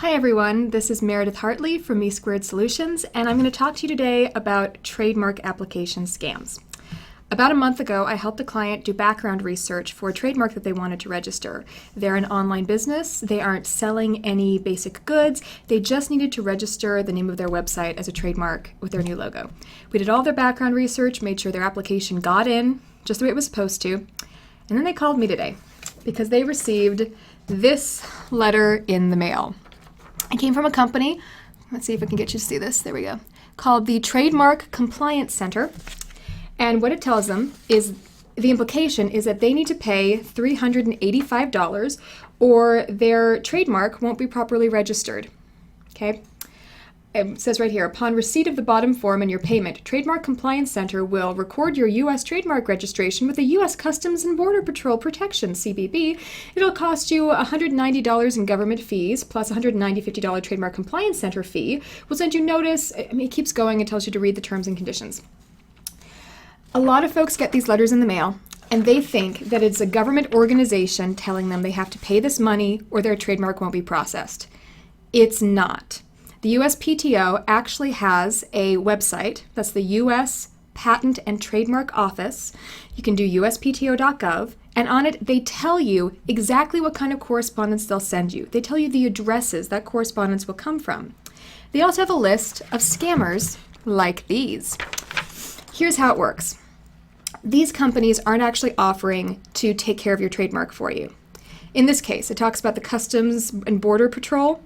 Hi everyone, this is Meredith Hartley from Me Squared Solutions, and I'm going to talk to you today about trademark application scams. About a month ago, I helped a client do background research for a trademark that they wanted to register. They're an online business, they aren't selling any basic goods, they just needed to register the name of their website as a trademark with their new logo. We did all their background research, made sure their application got in just the way it was supposed to, and then they called me today because they received this letter in the mail. It came from a company, let's see if I can get you to see this, there we go, called the Trademark Compliance Center. And what it tells them is, the implication is that they need to pay $385 or their trademark won't be properly registered. Okay? It says right here, upon receipt of the bottom form and your payment, Trademark Compliance Center will record your U.S. trademark registration with the U.S. Customs and Border Patrol Protection, CBP. It'll cost you $190 in government fees, plus $150 Trademark Compliance Center fee. We'll send you notice. It keeps going and tells you to read the terms and conditions. A lot of folks get these letters in the mail, and they think that it's a government organization telling them they have to pay this money or their trademark won't be processed. It's not. The USPTO actually has a website, that's the U.S. Patent and Trademark Office. You can do uspto.gov, and on it they tell you exactly what kind of correspondence they'll send you. They tell you the addresses that correspondence will come from. They also have a list of scammers like these. Here's how it works. These companies aren't actually offering to take care of your trademark for you. In this case, it talks about the Customs and Border Patrol.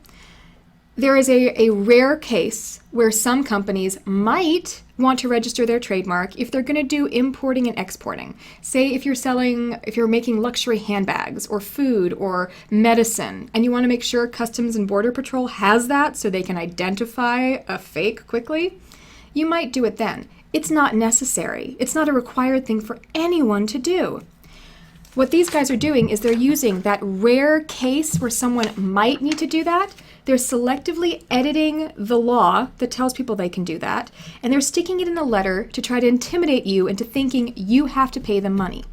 There is a rare case where some companies might want to register their trademark if they're going to do importing and exporting. Say if you're making luxury handbags or food or medicine, and you want to make sure Customs and Border Patrol has that so they can identify a fake quickly, you might do it then. It's not necessary. It's not a required thing for anyone to do. What these guys are doing is they're using that rare case where someone might need to do that. They're selectively editing the law that tells people they can do that, and they're sticking it in a letter to try to intimidate you into thinking you have to pay them money.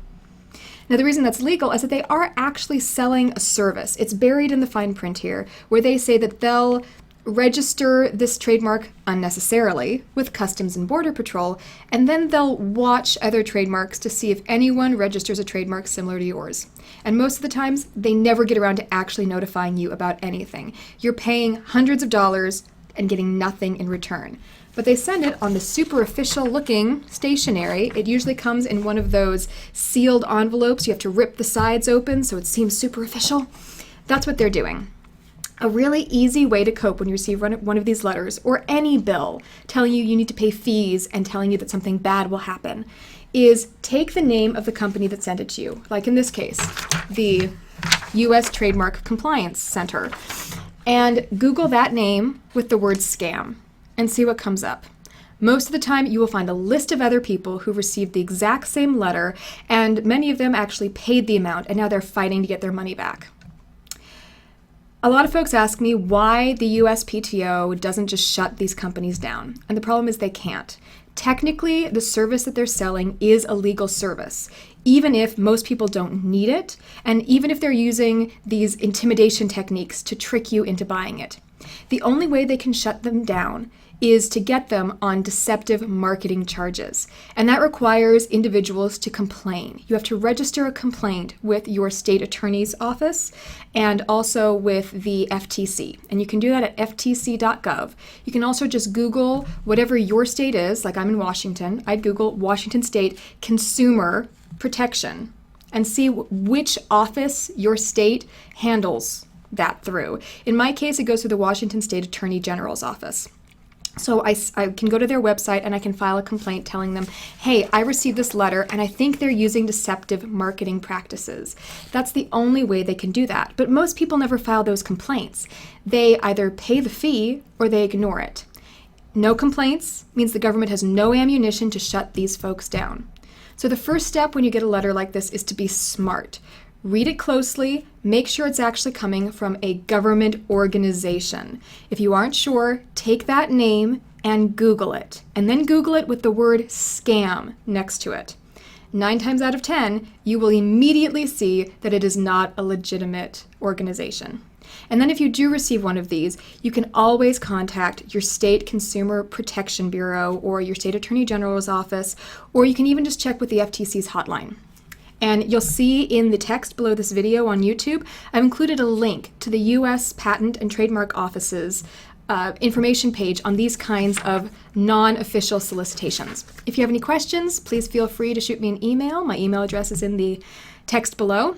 Now, the reason that's legal is that they are actually selling a service. It's buried in the fine print here, where they say that they'll register this trademark unnecessarily with Customs and Border Patrol, and then they'll watch other trademarks to see if anyone registers a trademark similar to yours. And most of the times, they never get around to actually notifying you about anything. You're paying hundreds of dollars and getting nothing in return. But they send it on the super official looking stationery. It usually comes in one of those sealed envelopes. You have to rip the sides open so it seems super official. That's what they're doing. A really easy way to cope when you receive one of these letters, or any bill telling you you need to pay fees and telling you that something bad will happen, is take the name of the company that sent it to you, like in this case, the U.S. Trademark Compliance Center, and Google that name with the word scam and see what comes up. Most of the time, you will find a list of other people who received the exact same letter, and many of them actually paid the amount, and now they're fighting to get their money back. A lot of folks ask me why the USPTO doesn't just shut these companies down, and the problem is they can't. Technically, the service that they're selling is a legal service, even if most people don't need it, and even if they're using these intimidation techniques to trick you into buying it. The only way they can shut them down is to get them on deceptive marketing charges. And that requires individuals to complain. You have to register a complaint with your state attorney's office and also with the FTC. And you can do that at ftc.gov. You can also just Google whatever your state is, like I'm in Washington. I'd Google Washington State Consumer Protection and see which office your state handles that through. In my case, it goes through the Washington State Attorney General's office. So I can go to their website and I can file a complaint telling them, hey, I received this letter and I think they're using deceptive marketing practices. That's the only way they can do that. But most people never file those complaints. They either pay the fee or they ignore it. No complaints means the government has no ammunition to shut these folks down. So the first step when you get a letter like this is to be smart. Read it closely, make sure it's actually coming from a government organization. If you aren't sure, take that name and Google it. And then Google it with the word scam next to it. 9 times out of 10, you will immediately see that it is not a legitimate organization. And then if you do receive one of these, you can always contact your state Consumer Protection Bureau or your state Attorney General's office, or you can even just check with the FTC's hotline. And you'll see in the text below this video on YouTube, I've included a link to the U.S. Patent and Trademark Office's information page on these kinds of non-official solicitations. If you have any questions, please feel free to shoot me an email. My email address is in the text below.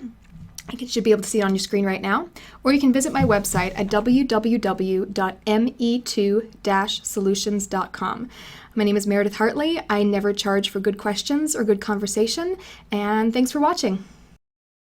You should be able to see it on your screen right now. Or you can visit my website at www.me2-solutions.com. My name is Meredith Hartley. I never charge for good questions or good conversation, and thanks for watching.